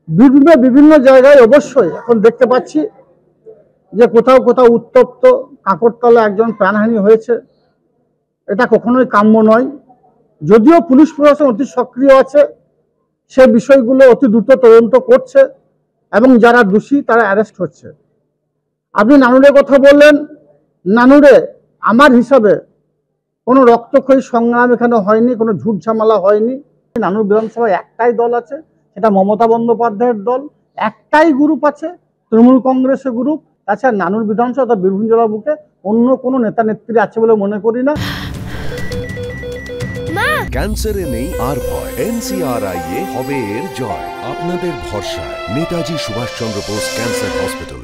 বীরভূমে বিভিন্ন জায়গায় অবশ্যই এখন দেখতে পাচ্ছি যে কোথাও কোথাও উত্তপ্ত, কাকরতলা একজন প্রাণহানি হয়েছে। এটা কখনোই কাম্য নয়। যদিও পুলিশ প্রশাসন অতি সক্রিয় আছে, সে বিষয়গুলো অতি দ্রুত তদন্ত করছে এবং যারা দোষী তারা অ্যারেস্ট হচ্ছে। আপনি নানুরের কথা বললেন, নানুরে আমার হিসাবে কোনো রক্তক্ষয়ী সংগ্রাম এখানে হয়নি, কোনো ঝুট ঝামেলা হয়নি। নানুর বিধানসভায় একটাই দল আছে, সেটা মমতা বন্দ্যোপাধ্যায়ের দল। একটাই গ্রুপ আছে, তৃণমূল কংগ্রেসের গ্রুপ। তাছাড়া নানুর বিধানসভা অর্থাৎ বীরভূম জেলার বুকে অন্য কোনো নেতা নেত্রী আছে বলে মনে করি না। ক্যান্সারে নেই আর ভয়, NCRI হবে এর জয়। আপনাদের ভরসা নেতাজি সুভাষচন্দ্র বোস ক্যান্সার হসপিটাল।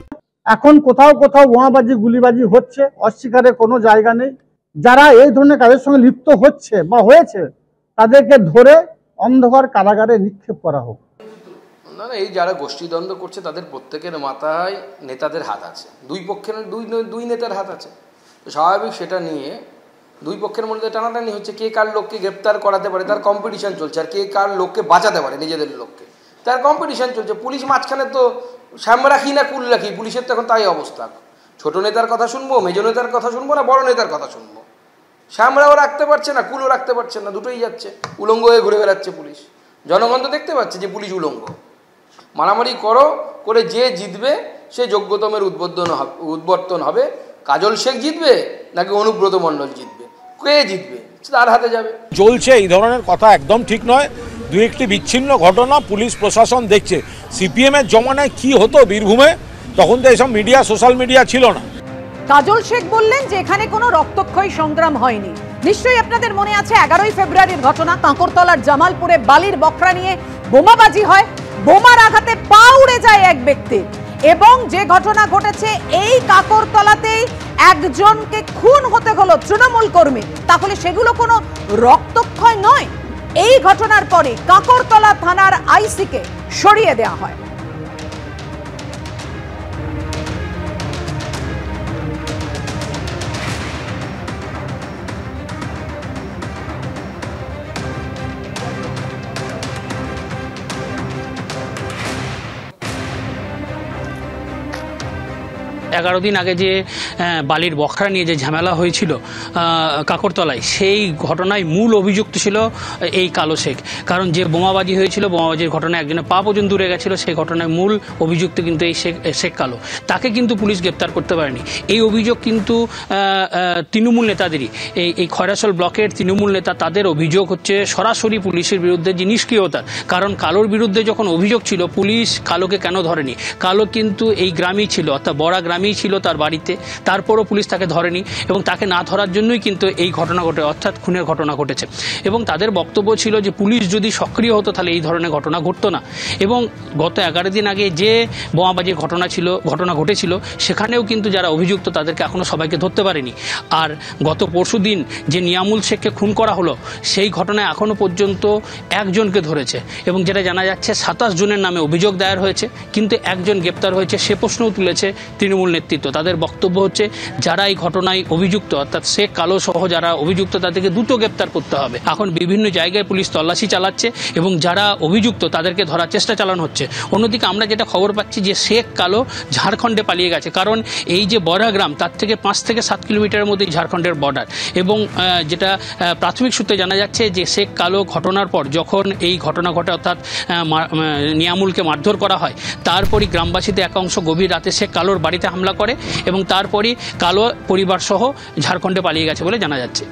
এখন কোথাও কোথাও বোমাবাজি গুলিবাজি হচ্ছে, অস্বীকারের কোনো জায়গা নেই। যারা এই ধরনের কাজের সঙ্গে লিপ্ত হচ্ছে বা হয়েছে তাদেরকে ধরে অন্ধকার কারাগারে নিক্ষেপ করা হোক। না না, এই যারা গোষ্ঠীদ্বন্দ্ব করছে তাদের প্রত্যেকের মাথায় নেতাদের হাত আছে, দুই পক্ষের দুই নেতার হাত আছে। তো স্বাভাবিক সেটা নিয়ে দুই পক্ষের মধ্যে টানাটানি হচ্ছে, কে কার লোককে গ্রেপ্তার করাতে পারে তার কম্পিটিশন চলছে, আর কে কার লোককে বাঁচাতে পারে নিজেদের লোককে তার কম্পিটিশন চলছে। পুলিশ মাঝখানে তো শ্যাম রাখি না কুল রাখি, পুলিশের তো এখন তাই অবস্থা। ছোট নেতার কথা শুনবো, মেজ নেতার কথা শুনবো না বড় নেতার কথা শুনবো। শ্যামরাও রাখতে পারছে না, কুলও রাখতে পারছে না, দুটোই যাচ্ছে, উলঙ্গ হয়ে ঘুরে বেড়াচ্ছে পুলিশ। জনগণ তো দেখতে পাচ্ছে যে পুলিশ উলঙ্গ। মারামারি করে যে জিতবে সে যোগ্যতমের উদ্বর্তন হবে। কাজল শেখ জিতবে নাকি অনুব্রত মণ্ডল জিতবে, কে জিতবে তার হাতে যাবে। চলছে এই ধরনের কথা একদম ঠিক নয়। দু একটি বিচ্ছিন্ন ঘটনা পুলিশ প্রশাসন দেখছে। CPM এর জমানায় কি হতো বীরভূমে, তখন তো এইসব মিডিয়া, সোশ্যাল মিডিয়া ছিল না। কাজল শেখ বললেন যে এখানে কোনো রক্তক্ষয়ী সংগ্রাম হয়নি। নিশ্চয়ই আপনাদের মনে আছে 11ই ফেব্রুয়ারির ঘটনা, কাঁকরতলার জামালপুরে বালির বকরা নিয়ে বোমাবাজি হয়, বোমার আঘাতে পা উড়ে যায় এক ব্যক্তির। এবং যে ঘটনা ঘটেছে এই কাকরতলাতেই একজনকে খুন হতে হলো তৃণমূল কর্মী, তাহলে সেগুলো কোনো রক্তক্ষয় নয়। এই ঘটনার পরে কাকরতলা থানার আইসিকে সরিয়ে দেওয়া হয়। এগারো দিন আগে যে বালির বখরা নিয়ে যে ঝামেলা হয়েছিল কাকরতলায়, সেই ঘটনায় মূল অভিযুক্ত ছিল এই কালো শেখ। কারণ যে বোমাবাজি হয়েছিল, বোমাবাজির ঘটনায় একজনের পা পর্যন্ত দূরে গেছিলো, সেই ঘটনায় মূল অভিযুক্ত কিন্তু এই শেখ কালো। তাকে কিন্তু পুলিশ গ্রেপ্তার করতে পারেনি। এই অভিযোগ কিন্তু তৃণমূল নেতাদেরই, এই খয়রাসোল ব্লকের তৃণমূল নেতা, তাদের অভিযোগ হচ্ছে সরাসরি পুলিশের বিরুদ্ধে যে নিষ্ক্রিয়তার। কারণ কালোর বিরুদ্ধে যখন অভিযোগ ছিল, পুলিশ কালোকে কেন ধরেনি? কালো কিন্তু এই গ্রামেই ছিল, অর্থাৎ বড়া গ্রামেই ছিল তার বাড়িতে, তারপরও পুলিশ তাকে ধরেনি। এবং তাকে না ধরার জন্যই কিন্তু এই ঘটনা ঘটে, অর্থাৎ খুনের ঘটনা ঘটেছে। এবং তাদের বক্তব্য ছিল যে পুলিশ যদি সক্রিয় হতো তাহলে এই ধরনের ঘটনা ঘটতো না। এবং গত 11 দিন আগে যে বোমাবাজির ঘটনা ঘটেছিল, সেখানেও কিন্তু যারা অভিযুক্ত তাদেরকে এখনও সবাইকে ধরতে পারেনি। আর গত পরশু দিন যে নিয়ামুল শেখকে খুন করা হলো, সেই ঘটনায় এখনও পর্যন্ত একজনকে ধরেছে। এবং যেটা জানা যাচ্ছে 27 জনের নামে অভিযোগ দায়ের হয়েছে, কিন্তু একজন গ্রেপ্তার হয়েছে। সে প্রশ্নও তুলেছে তৃণমূল নেতৃত্ব। তাদের বক্তব্য হচ্ছে যারা এই ঘটনায় অভিযুক্ত, অর্থাৎ শেখ কালো সহ যারা অভিযুক্ত, তাদেরকে দ্রুত গ্রেপ্তার করতে হবে। এখন বিভিন্ন জায়গায় পুলিশ তল্লাশি চালাচ্ছে এবং যারা অভিযুক্ত তাদেরকে ধরার চেষ্টা চালানো হচ্ছে। অন্যদিকে আমরা যেটা খবর পাচ্ছি যে শেখ কালো ঝাড়খণ্ডে পালিয়ে গেছে। কারণ এই যে বড়া গ্রাম, তার থেকে 5 থেকে 7 কিলোমিটারের মধ্যে ঝাড়খণ্ডের বর্ডার। এবং যেটা প্রাথমিক সূত্রে জানা যাচ্ছে যে শেখ কালো ঘটনার পর যখন এই ঘটনা ঘটে, অর্থাৎ নিয়ামুলকে মারধর করা হয়, তারপরই গ্রামবাসীদের একাংশ গভীর রাতে শেখ কালোর বাড়িতে হামলা করে এবং তারপরই কালো পরিবার সহ ঝাড়খণ্ডে পালিয়ে গেছে বলে জানা যাচ্ছে।